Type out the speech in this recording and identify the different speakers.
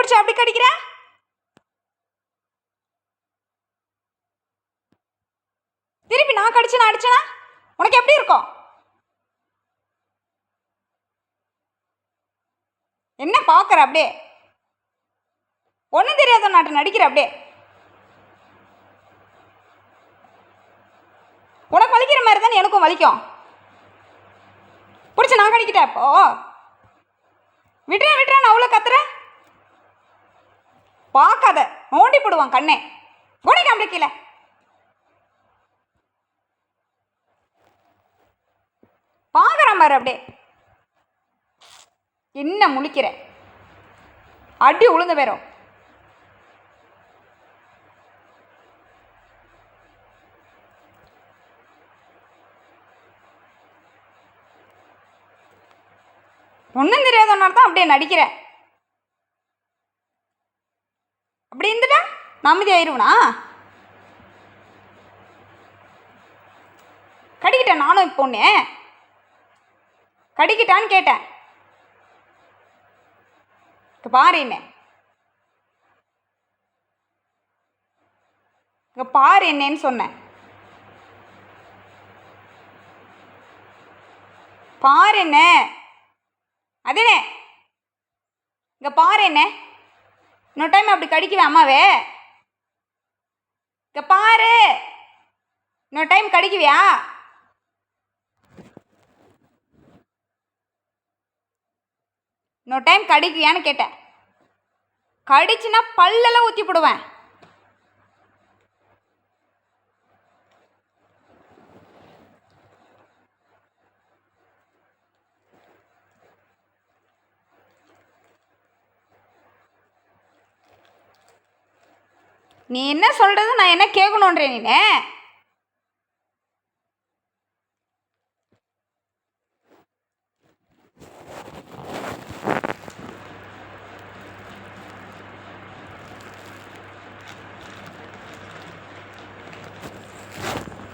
Speaker 1: பிடிச்சி அப்படி கடிக்கிற? திருப்பி நான் கடிச்சு நான் அடிச்சேனா உனக்கு எப்படி இருக்கும்? என்ன பார்க்குற? அப்படியே ஒன்றும் தெரியாத நாட்டு நடிக்கிற. அப்படியே உனக்கு வலிக்கிற மாதிரி தானே எனக்கும் வலிக்கும். பிடிச்சி நான் கடிக்கிட்டேன். இப்போ விட்டுறேன் விட்டுறேன் அவ்வளோ கத்துற. பார்க்காத, நோண்டி போடுவான் கண்ணே. குடி காம்பிக்கல. பார்க்குற மாதிரி அப்படியே என்ன முழிக்கிற? அடி உளுந்து போயிரும். ஒன்றும் தெரியாதனால தான் அப்படியே நடிக்கிற. அப்படி இருந்துட்டா நம்பதி ஆயிடுவனா? கடிக்கிட்டேன் நானும். இப்போ ஒன்று கடிக்கிட்டான்னு கேட்டேன். இப்போ பாரு என்ன, இங்கே பாரு என்னன்னு சொன்னேன். பாரு என்ன, அதே இங்கே பாரு என்ன. இன்னொரு டைம் அப்படி கடிக்குவேன் அம்மாவே. இங்கே பாரு, இன்னொரு டைம் கடிக்குவியா? இன்னொரு டைம் கடிக்குவியான்னு கேட்டேன். கடிச்சுன்னா பல்லெல்லாம் ஊற்றி போடுவேன். நீ என்ன சொல்கிறது, நான் என்ன கேட்கணுன்றேன். நீ